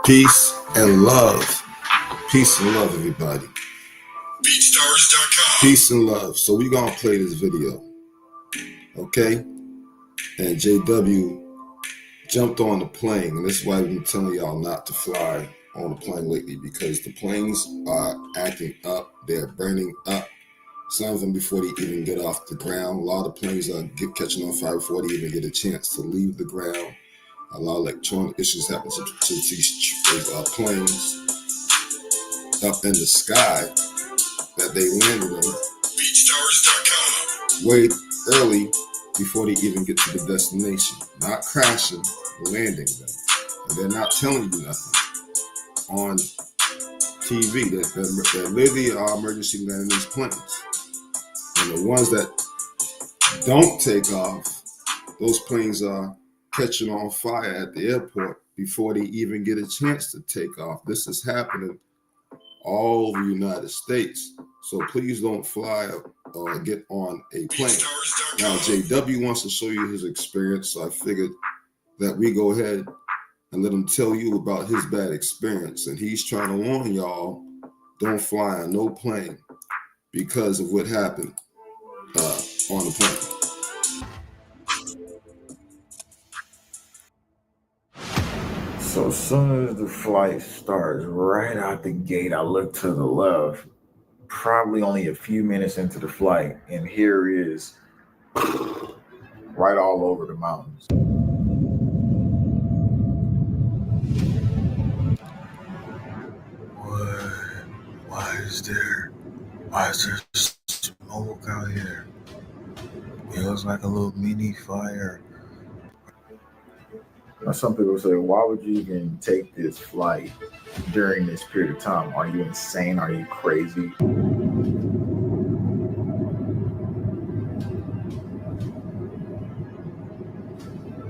Peace and love. Peace and love, everybody. BeatStars.com. Peace and love. So we're going to play this video. Okay? And JW jumped on the plane. And this is why I've been telling y'all not to fly on the plane lately, because the planes are acting up. They're burning up. Some of them before they even get off the ground. A lot of planes are catching on fire before they even get a chance to leave the ground. A lot of electronic issues happen to these planes up in the sky that they landed in. BeatStars.com. Way early before they even get to the destination. Not crashing, landing them. And they're not telling you nothing on TV. That literally are emergency landing these planes. And the ones that don't take off, those planes are catching on fire at the airport before they even get a chance to take off. This is happening all over the United States. So please don't fly or get on a plane. Now, JW wants to show you his experience, so I figured that we go ahead and let him tell you about his bad experience. And he's trying to warn y'all, don't fly on no plane because of what happened on the plane. So as soon as the flight starts, right out the gate, I look to the left, probably only a few minutes into the flight, and here is right all over the mountains. Why is there smoke out here? It looks like a little mini fire. Now, some people say, why would you even take this flight during this period of time? Are you insane? Are you crazy?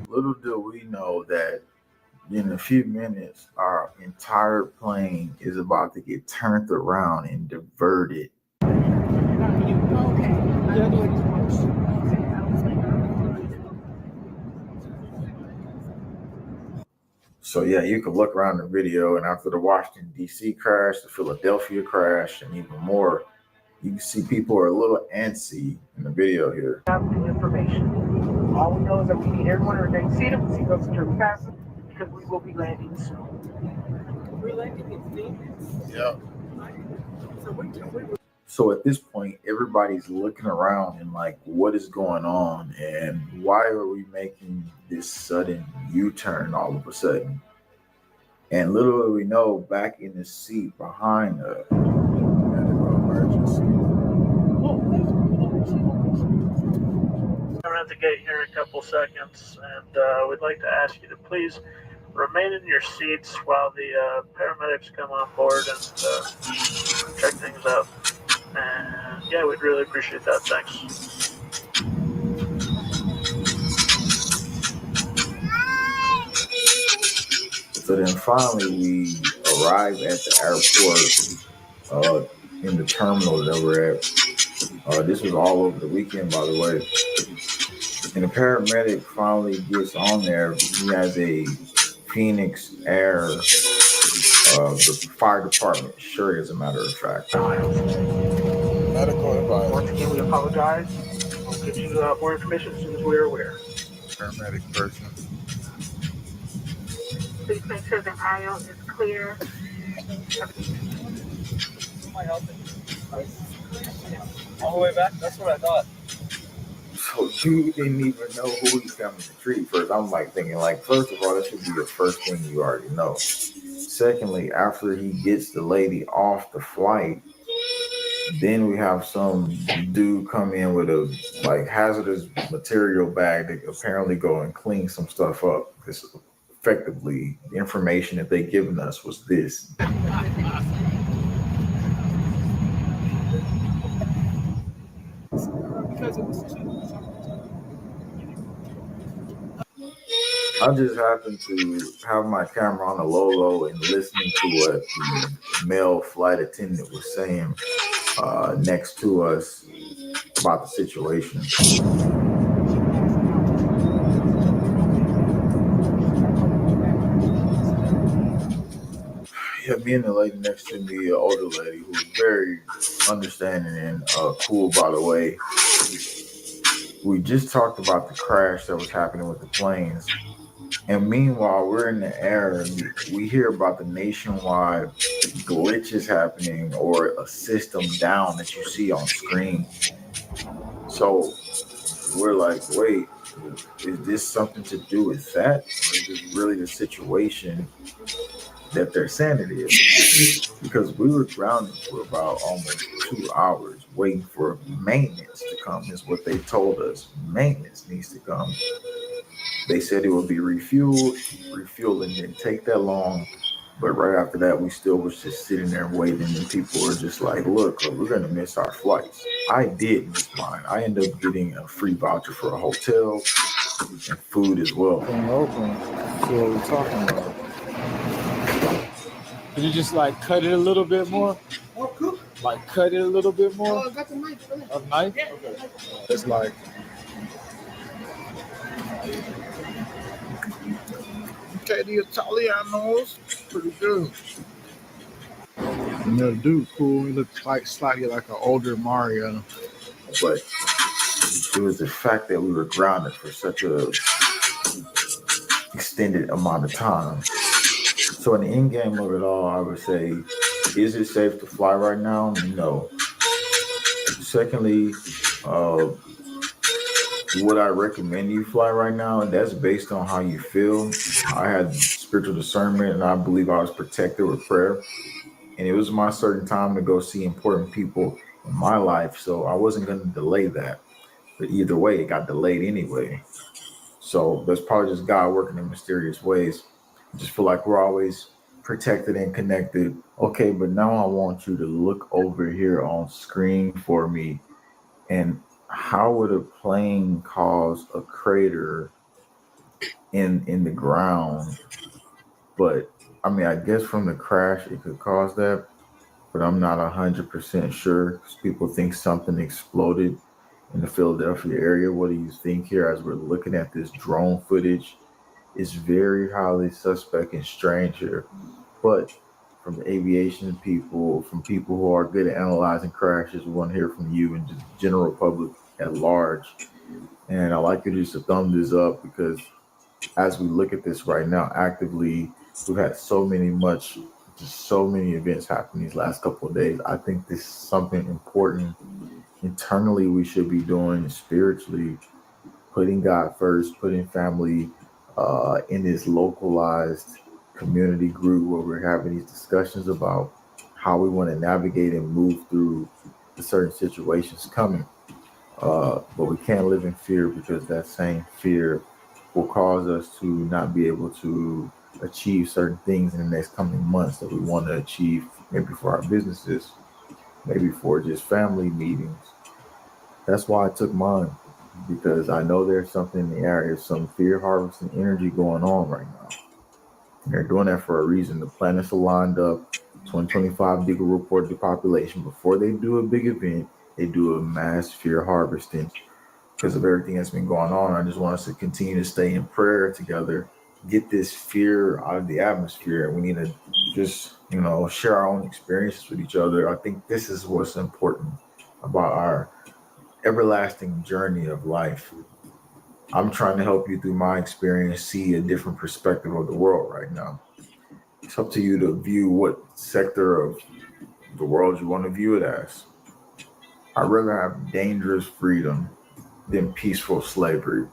Little do we know that in a few minutes, our entire plane is about to get turned around and diverted. So yeah, you can look around the video, and after the Washington, D.C. crash, the Philadelphia crash, and even more, you can see people are a little antsy in the video here. New information. All we know is that we need everyone to remain seated with seatbelts securely fastened because we will be landing soon. We're landing in Phoenix? Yeah. So So at this point, everybody's looking around and like, what is going on? And why are we making this sudden U-turn all of a sudden? And little do we know, back in the seat behind us, emergency. I'm at the gate here in a couple seconds, and we'd like to ask you to please remain in your seats while the paramedics come on board and check things out. And yeah, we'd really appreciate that. Thanks. So then finally we arrive at the airport, in the terminal that we're at. This was all over the weekend, by the way. And the paramedic finally gets on there. He has a Phoenix Air, the fire department shirt, as a matter of fact. Medical advice. once again, we apologize. We'll give you more information as soon as we're aware. Paramedic person. Please make sure the aisle is clear. All the way back? That's what I thought. So you didn't even know who he's coming to treat first. I'm like thinking, like, first of all, that should be the first thing you already know. Secondly, after he gets the lady off the flight, then we have some dude come in with a like hazardous material bag to apparently go and clean some stuff up. Because effectively, the information that they given us was this. I just happened to have my camera on the low and listening to what the male flight attendant was saying next to us about the situation. Yeah, me and the lady next to me, an older lady who was very understanding and cool, by the way. We just talked about the crash that was happening with the planes. And meanwhile, we're in the air and we hear about the nationwide glitches happening or a system down that you see on screen. So we're like, wait, is this something to do with that? Or is this really the situation that they're saying it is? Because we were grounded for about almost 2 hours waiting for maintenance to come, is what they told us. Maintenance needs to come. They said it would be refueled. Refueling didn't take that long. But right after that, we still was just sitting there waiting, and people were just like, look, we're going to miss our flights. I did miss mine. I ended up getting a free voucher for a hotel and food as well. Thing open. See what we're talking about. Can you just like cut it a little bit more? Like cut it a little bit more? I got the knife. A knife? Okay. It's like Okay, the Italianos, pretty good. you know, the dude cool. He looks like slightly like an older Mario. But it was the fact that we were grounded for such a extended amount of time. So in the end game of it all, I would say, is it safe to fly right now? No. Secondly, would I recommend you fly right now? And that's based on how you feel. I had spiritual discernment and I believe I was protected with prayer. And it was my certain time to go see important people in my life. So I wasn't going to delay that. But either way, it got delayed anyway. So that's probably just God working in mysterious ways. I just feel like we're always protected and connected. Okay, but now I want you to look over here on screen for me. And how would a plane cause a crater in the ground? But I mean, I guess from the crash it could cause that, but I'm not 100% sure because people think something exploded in the Philadelphia area. What do you think here as we're looking at this drone footage? It's very highly suspect and strange here. But from the aviation people, from people who are good at analyzing crashes, we want to hear from you and just general public at large. And I'd like you just to thumb this up because as we look at this right now, actively, we've had so many events happen these last couple of days. I think this is something important internally we should be doing spiritually, putting God first, putting family in this localized community group where we're having these discussions about how we want to navigate and move through the certain situations coming. But we can't live in fear because that same fear will cause us to not be able to achieve certain things in the next coming months that we want to achieve, maybe for our businesses, maybe for just family meetings. That's why I took mine, because I know there's something in the area, some fear harvesting energy going on right now. And they're doing that for a reason. The planets are lined up. 2025 Deagle reported the population. Before they do a big event, they do a mass fear harvesting because of everything that's been going on. I just want us to continue to stay in prayer together, get this fear out of the atmosphere. We need to just, share our own experiences with each other. I think this is what's important about our everlasting journey of life. I'm trying to help you through my experience see a different perspective of the world right now. It's up to you to view what sector of the world you want to view it as. I'd rather have dangerous freedom than peaceful slavery.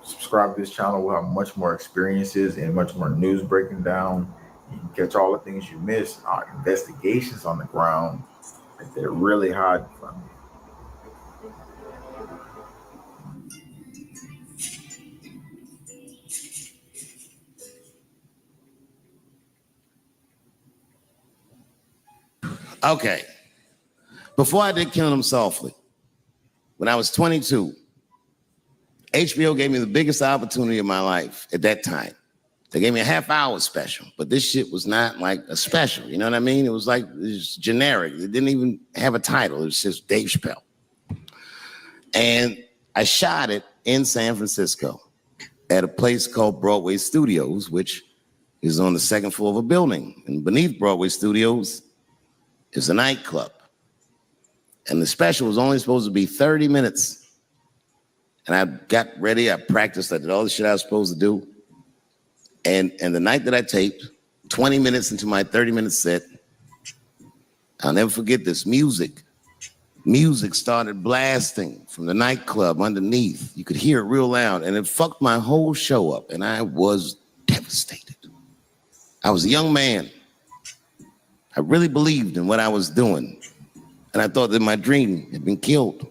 Subscribe to this channel. We'll have much more experiences and much more news breaking down. You can catch all the things you missed, our investigations on the ground that they're really hiding from you. Okay. Before I did Killing Them Softly, when I was 22, HBO gave me the biggest opportunity of my life at that time. They gave me a half-hour special, but this shit was not like a special. You know what I mean? It was generic. It didn't even have a title. It was just Dave Chappelle. And I shot it in San Francisco at a place called Broadway Studios, which It was on the second floor of a building. And beneath Broadway Studios is a nightclub. And the special was only supposed to be 30 minutes. And I got ready, I practiced, I did all the shit I was supposed to do. And the night that I taped, 20 minutes into my 30-minute set, I'll never forget this, music started blasting from the nightclub underneath. You could hear it real loud, and it fucked my whole show up, and I was devastated. I was a young man. I really believed in what I was doing, and I thought that my dream had been killed.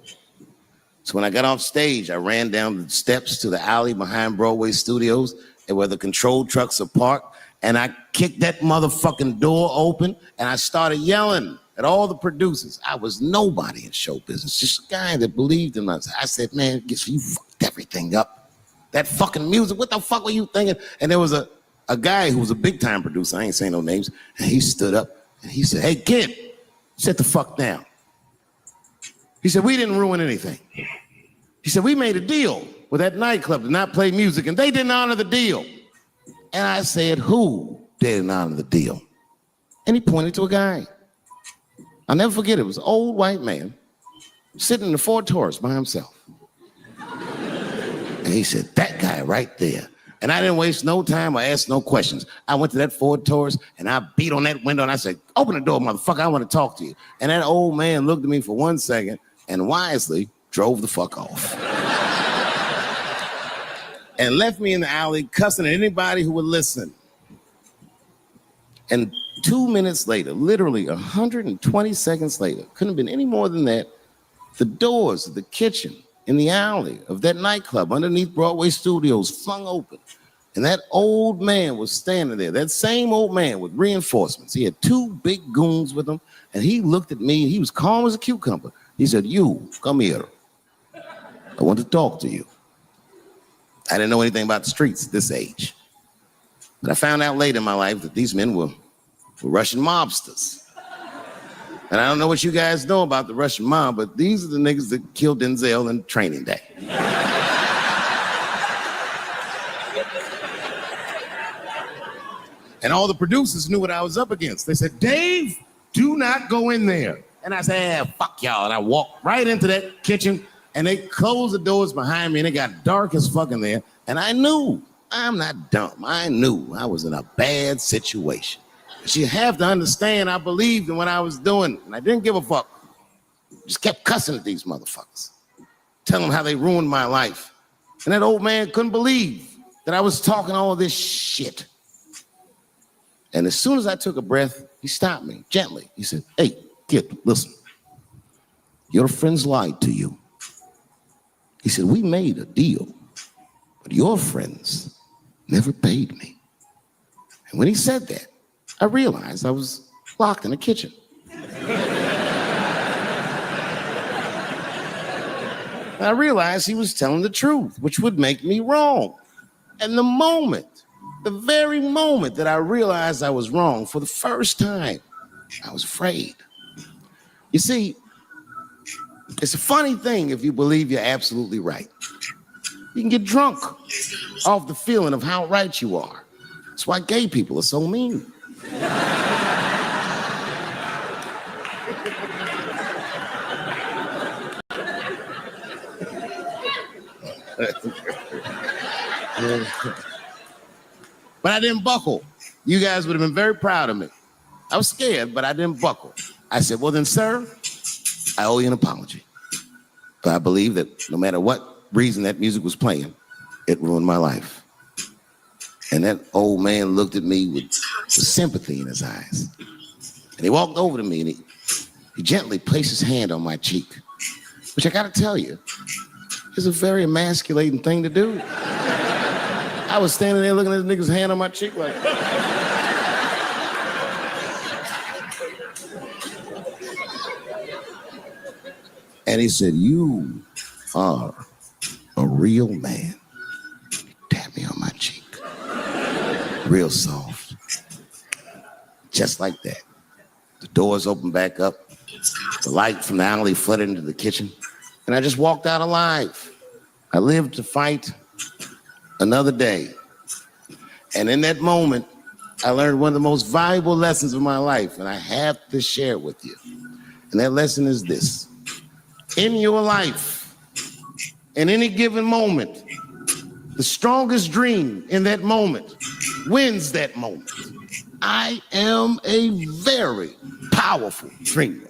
So when I got off stage, I ran down the steps to the alley behind Broadway Studios, and where the control trucks are parked, and I kicked that motherfucking door open, and I started yelling at all the producers. I was nobody in show business, just a guy that believed in myself. I said, man, you fucked everything up. That fucking music, what the fuck were you thinking? And there was a guy who was a big time producer, I ain't saying no names, and he stood up and he said, hey kid, sit the fuck down. He said, we didn't ruin anything. He said, we made a deal with that nightclub to not play music, and they didn't honor the deal. And I said, who didn't honor the deal? And he pointed to a guy. I'll never forget it. It was an old white man sitting in the Ford Taurus by himself. And he said, that guy right there. And I didn't waste no time or ask no questions. I went to that Ford Taurus and I beat on that window and I said, open the door, motherfucker, I want to talk to you. And that old man looked at me for 1 second and wisely drove the fuck off. And left me in the alley cussing at anybody who would listen. And 2 minutes later, literally 120 seconds later, couldn't have been any more than that, the doors of the kitchen in the alley of that nightclub underneath Broadway Studios flung open. And that old man was standing there, that same old man with reinforcements. He had 2 big goons with him, and he looked at me, and he was calm as a cucumber. He said, you, come here. I want to talk to you. I didn't know anything about the streets at this age. But I found out later in my life that these men were Russian mobsters. And I don't know what you guys know about the Russian mob, but these are the niggas that killed Denzel in Training Day. And all the producers knew what I was up against. They said, Dave, do not go in there. And I said, fuck y'all. And I walked right into that kitchen, and they closed the doors behind me, and it got dark as fuck in there. And I knew, I'm not dumb, I knew I was in a bad situation. But you have to understand, I believed in what I was doing, and I didn't give a fuck. Just kept cussing at these motherfuckers, telling them how they ruined my life. And that old man couldn't believe that I was talking all this shit. And as soon as I took a breath, he stopped me gently. He said, hey, kid, listen, your friends lied to you. He said, we made a deal, but your friends never paid me. And when he said that, I realized I was locked in the kitchen. I realized he was telling the truth, which would make me wrong. And the very moment that I realized I was wrong for the first time, I was afraid. You see, it's a funny thing if you believe you're absolutely right. You can get drunk off the feeling of how right you are. That's why gay people are so mean. But I didn't buckle. You guys would have been very proud of me. I was scared, but I didn't buckle. I said, well then, sir, I owe you an apology. But I believe that no matter what reason that music was playing, it ruined my life. And that old man looked at me with sympathy in his eyes. And he walked over to me and he gently placed his hand on my cheek, which I gotta tell you, is a very emasculating thing to do. I was standing there looking at this nigga's hand on my cheek like, and he said, you are a real man. He tapped me on my cheek. Real soft. Just like that. The doors opened back up. The light from the alley flooded into the kitchen. And I just walked out alive. I lived to fight another day. And in that moment, I learned one of the most valuable lessons of my life, and I have to share it with you. And that lesson is this. In your life, in any given moment, the strongest dream in that moment wins that moment. I am a very powerful dreamer.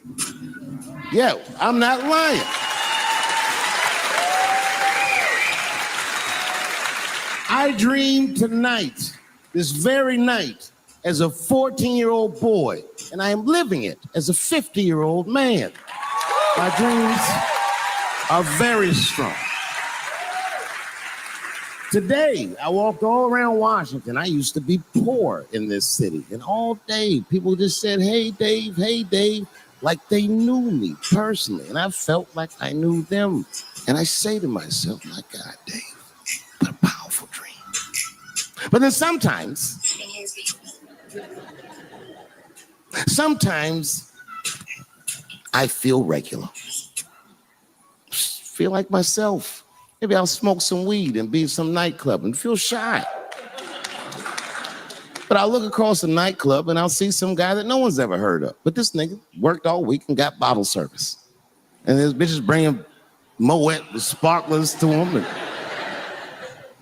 Yeah, I'm not lying. I dreamed tonight, this very night, as a 14-year-old boy, and I am living it as a 50-year-old man. My dreams are very strong. Today, I walked all around Washington. I used to be poor in this city, and all day people just said, hey, Dave, like they knew me personally, and I felt like I knew them. And I say to myself, my God, Dave, what a powerful dream. But then sometimes I feel regular. Feel like myself. Maybe I'll smoke some weed and be in some nightclub and feel shy. But I'll look across the nightclub and I'll see some guy that no one's ever heard of. But this nigga worked all week and got bottle service. And there's bitches bringing Moet with sparklers to him. And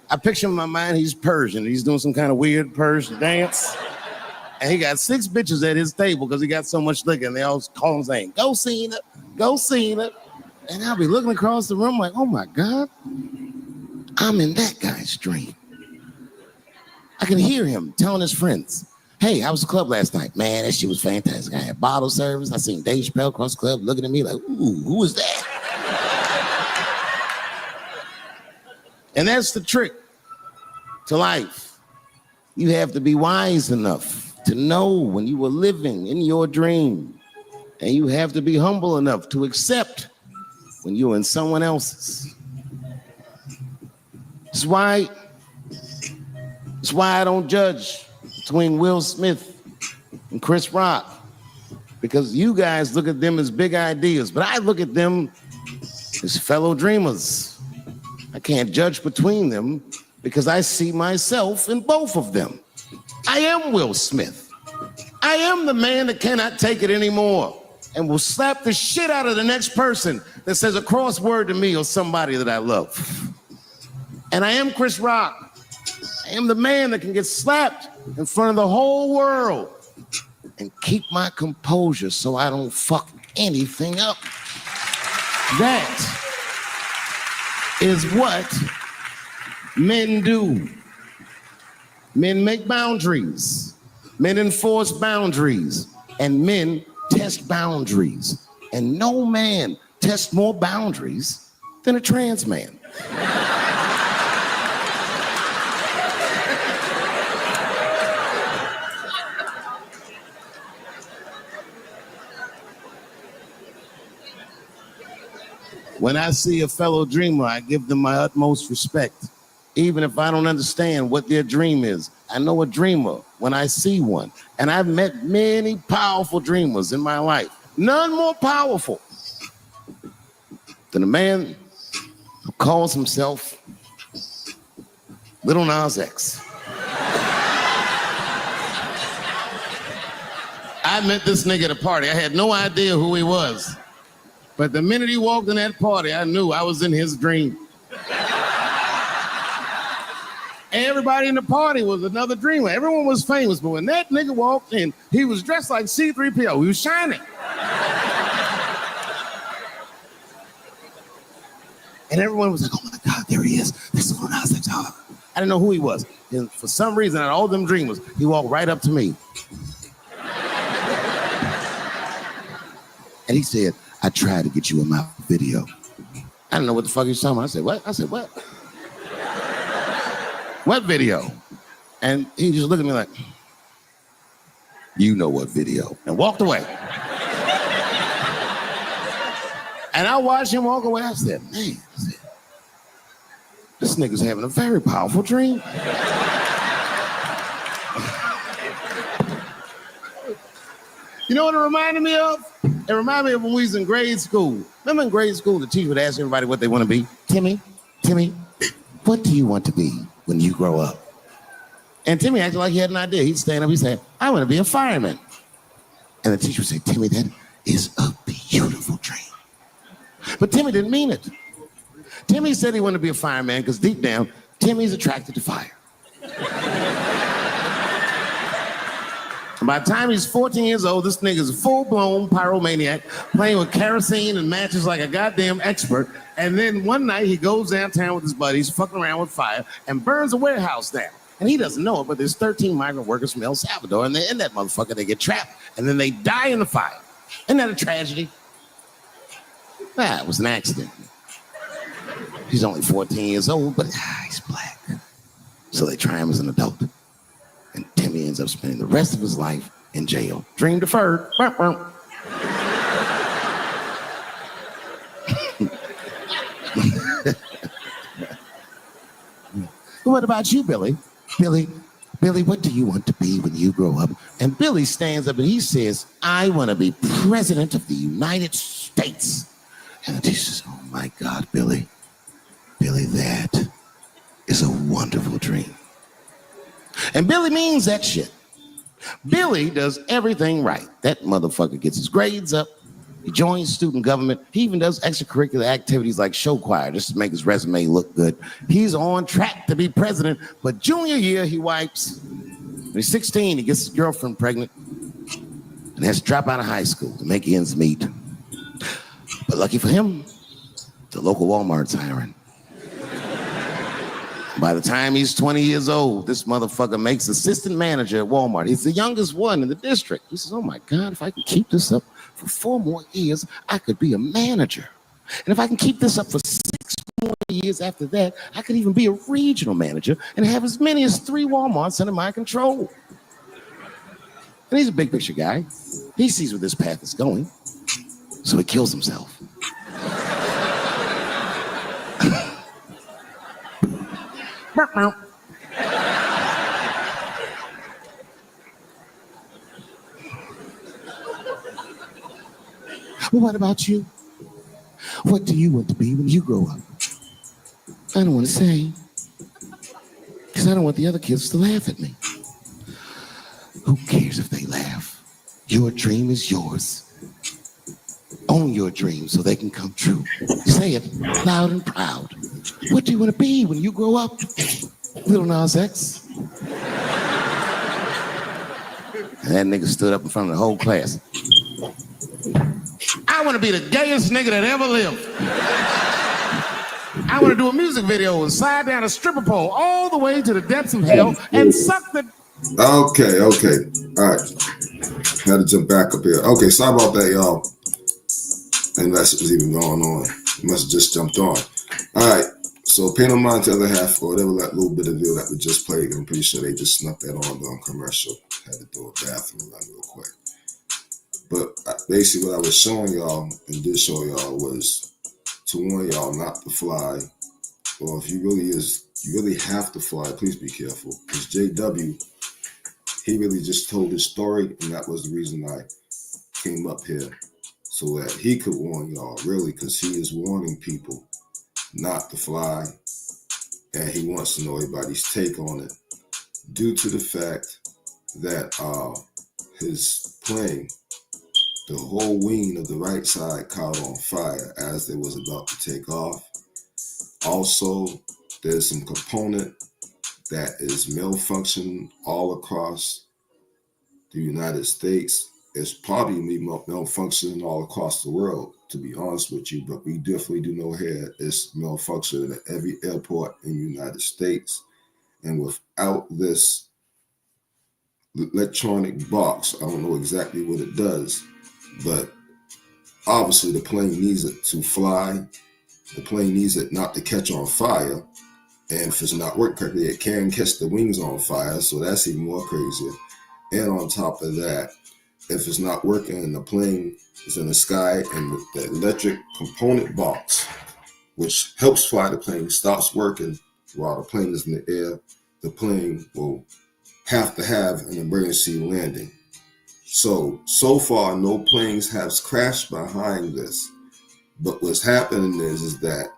I picture in my mind he's Persian. He's doing some kind of weird Persian dance. And he got 6 bitches at his table because he got so much liquor. And they all call him saying, go Cena, go Cena. And I'll be looking across the room like, oh my God, I'm in that guy's dream. I can hear him telling his friends, hey, how was the club last night? Man, that shit was fantastic. I had bottle service. I seen Dave Chappelle across the club looking at me like, ooh, who is that? And that's the trick to life. You have to be wise enough to know when you were living in your dream. And you have to be humble enough to accept when you're in someone else's. That's why I don't judge between Will Smith and Chris Rock, because you guys look at them as big ideas, but I look at them as fellow dreamers. I can't judge between them because I see myself in both of them. I am Will Smith. I am the man that cannot take it anymore and will slap the shit out of the next person that says a crossword to me or somebody that I love. And I am Chris Rock. I am the man that can get slapped in front of the whole world and keep my composure so I don't fuck anything up. That is what men do. Men make boundaries. Men enforce boundaries. And men test boundaries. And no man tests more boundaries than a trans man. When I see a fellow dreamer, I give them my utmost respect. Even if I don't understand what their dream is, I know a dreamer when I see one. And I've met many powerful dreamers in my life. None more powerful than a man who calls himself Little Nas X. I met this nigga at a party. I had no idea who he was. But the minute he walked in that party, I knew I was in his dream. Everybody in the party was another dreamer. Everyone was famous, but when that nigga walked in, he was dressed like C-3PO. He was shining. And everyone was like, oh my God, there he is. This is Lil Nas X. I didn't know who he was. And for some reason, out of all them dreamers, he walked right up to me. And he said, I tried to get you in my video. I didn't know what the fuck he was talking about. I said, what? I said, what? What video? And he just looked at me like, you know what video, and walked away. And I watched him walk away. I said, man, this nigga's having a very powerful dream. You know what it reminded me of? It reminded me of when we was in grade school. Remember in grade school, the teacher would ask everybody what they want to be? Timmy, what do you want to be when you grow up? And Timmy acted like he had an idea. He'd stand up, he'd say, I want to be a fireman. And the teacher would say, Timmy, that is a beautiful dream. But Timmy didn't mean it. Timmy said he wanted to be a fireman because deep down, Timmy's attracted to fire. And by the time he's 14 years old, this nigga's a full-blown pyromaniac, playing with kerosene and matches like a goddamn expert. And then one night he goes downtown with his buddies, fucking around with fire, and burns a warehouse down. And he doesn't know it, but there's 13 migrant workers from El Salvador, and they're in that motherfucker. They get trapped, and then they die in the fire. Isn't that a tragedy? Nah, it was an accident. He's only 14 years old, but he's black. So they try him as an adult. And Timmy ends up spending the rest of his life in jail. Dream deferred. What about you, Billy? Billy, what do you want to be when you grow up? And Billy stands up and he says, I want to be president of the United States. And the teacher says, oh my God, Billy, that is a wonderful dream. And Billy means that shit. Billy does everything right. That motherfucker gets his grades up. He joins student government. He even does extracurricular activities like show choir just to make his resume look good. He's on track to be president, but junior year he wipes. When he's 16, he gets his girlfriend pregnant and has to drop out of high school to make ends meet. But lucky for him, the local Walmart's hiring. By the time he's 20 years old, this motherfucker makes assistant manager at Walmart. He's the youngest one in the district. He says, oh my God, if I can keep this up for 4 more years, I could be a manager. And if I can keep this up for 6 more years after that, I could even be a regional manager and have as many as 3 Walmarts under my control. And he's a big picture guy. He sees where this path is going, so he kills himself. Well, what about you? What do you want to be when you grow up? I don't want to say, because I don't want the other kids to laugh at me. Who cares if they laugh? Your dream is yours. Own your dream so they can come true. Say it loud and proud. What do you want to be when you grow up? Little Nas X. And that nigga stood up in front of the whole class. I want to be the gayest nigga that ever lived. I want to do a music video and slide down a stripper pole all the way to the depths of hell and suck the... Okay. All right. Had to jump back up here. Okay, sorry about that, y'all. Unless it was even going on. It must have just jumped on. All right. So pay no mind to the other half or whatever that little bit of video that we just played. I'm pretty sure they just snuck that on during commercial. Had to do a bathroom run real quick. But basically what I was showing y'all and did show y'all was to warn y'all not to fly. Well, if you really have to fly, please be careful. Because JW, he really just told his story, and that was the reason I came up here. So that he could warn y'all, really, because he is warning people not to fly. And he wants to know everybody's take on it. Due to the fact that his plane, the whole wing of the right side caught on fire as it was about to take off. Also, there's some component that is malfunctioning all across the United States. It's probably malfunctioning all across the world, to be honest with you, but we definitely do know here it's malfunctioning at every airport in the United States. And without this electronic box, I don't know exactly what it does, but obviously the plane needs it to fly. The plane needs it not to catch on fire. And if it's not working correctly, it can catch the wings on fire. So that's even more crazy. And on top of that, if it's not working and the plane is in the sky and the electric component box, which helps fly the plane, stops working while the plane is in the air, the plane will have to have an emergency landing. So far, no planes have crashed behind this. But what's happening is that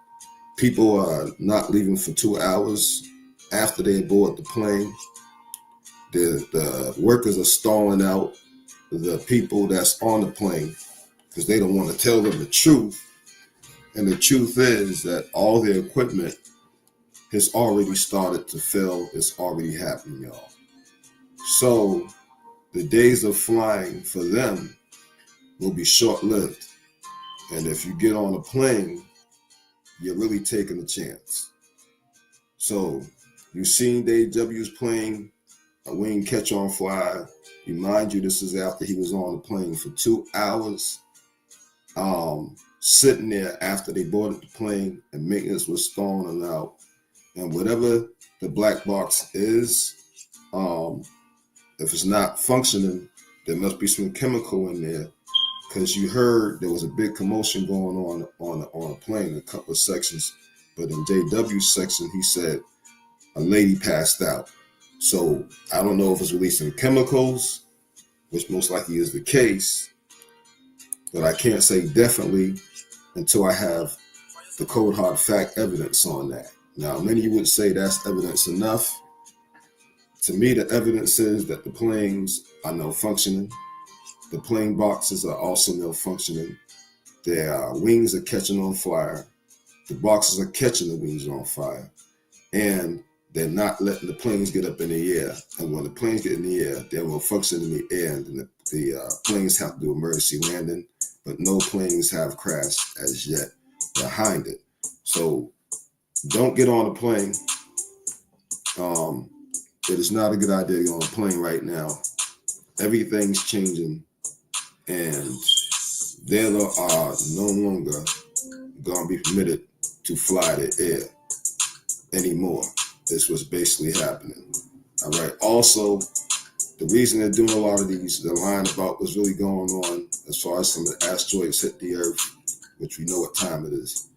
people are not leaving for 2 hours after they board the plane. The workers are stalling out the people that's on the plane because they don't want to tell them the truth. And the truth is that all their equipment has already started to fail. It's already happening, y'all. So the days of flying for them will be short-lived. And if you get on a plane, you're really taking a chance. So you've seen Dave W's plane, a wing catch on fly. Remind you, this is after he was on the plane for 2 hours, sitting there after they boarded the plane and maintenance was stalling out. And whatever the black box is, if it's not functioning, there must be some chemical in there, because you heard there was a big commotion going on a plane, a couple of sections. But in JW's section, he said a lady passed out. So I don't know if it's releasing chemicals, which most likely is the case, but I can't say definitely until I have the cold hard fact evidence on that. Now, many of you would say that's evidence enough. To me, the evidence is that the planes are malfunctioning. The plane boxes are also malfunctioning. Their wings are catching on fire. The boxes are catching the wings on fire. And they're not letting the planes get up in the air. And when the planes get in the air, they're malfunctioning in the air. And the planes have to do emergency landing, but no planes have crashed as yet behind it. So don't get on a plane. It is not a good idea to get on a plane right now. Everything's changing, and they are no longer going to be permitted to fly the air anymore. This was basically happening. All right. Also, the reason they're doing a lot of these, they're lying about what's really going on as far as some of the asteroids hit the Earth, which we know what time it is.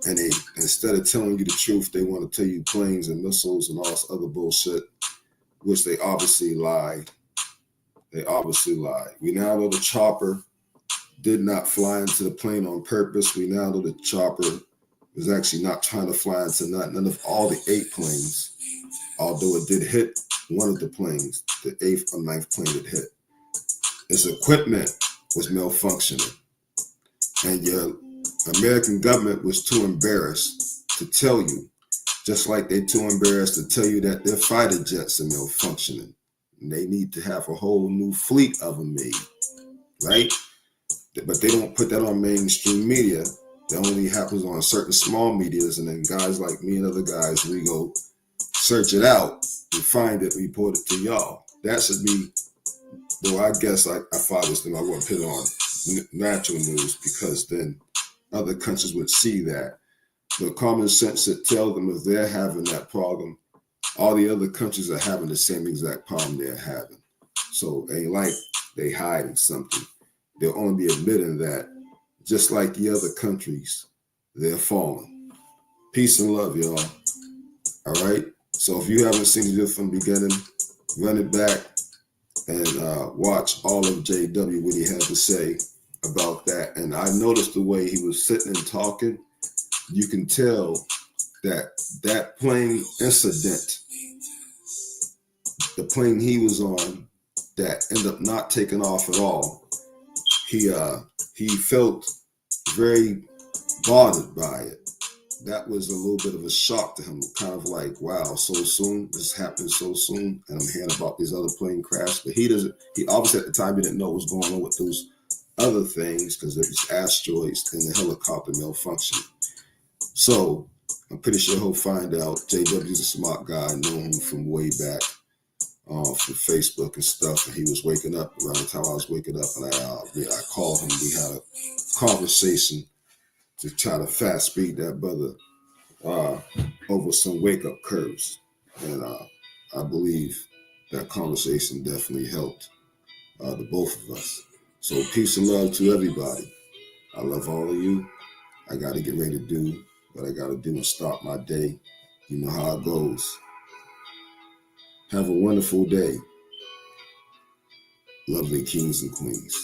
And they, instead of telling you the truth, they want to tell you planes and missiles and all this other bullshit, which they obviously lied. They obviously lied. We now know the chopper did not fly into the plane on purpose. We now know the chopper was actually not trying to fly into none of all the 8 planes, although it did hit one of the planes, the 8th or 9th plane it hit. Its equipment was malfunctioning. And your American government was too embarrassed to tell you, just like they're too embarrassed to tell you that their fighter jets are malfunctioning. And they need to have a whole new fleet of them made, right? But they don't put that on mainstream media. That only happens on certain small medias, and then guys like me and other guys, we go search it out and find it, report it to y'all. That should be, though I guess if I was them, I wouldn't put it on natural news, because then other countries would see that. But common sense would tell them if they're having that problem, all the other countries are having the same exact problem they're having. So it ain't like they hiding something. They'll only be admitting that, just like the other countries, they're falling. Peace and love, y'all. All right? So if you haven't seen it from the beginning, run it back and watch all of JW, what he had to say about that. And I noticed the way he was sitting and talking. You can tell that plane incident, the plane he was on that ended up not taking off at all, he felt very bothered by it. That was a little bit of a shock to him, kind of like, wow, so soon, this happened so soon, and I'm hearing about these other plane crashes. But he obviously at the time, he didn't know what was going on with those other things, because there was asteroids and the helicopter malfunctioning. So I'm pretty sure he'll find out. JW's a smart guy. I know him from way back from Facebook and stuff. And he was waking up around the time I was waking up, and I called him. We had a conversation to try to fast speed that brother over some wake up curves. And I believe that conversation definitely helped the both of us. So peace and love to everybody. I love all of you. I got to get ready to do what I got to do and start my day. You know how it goes. Have a wonderful day, lovely kings and queens.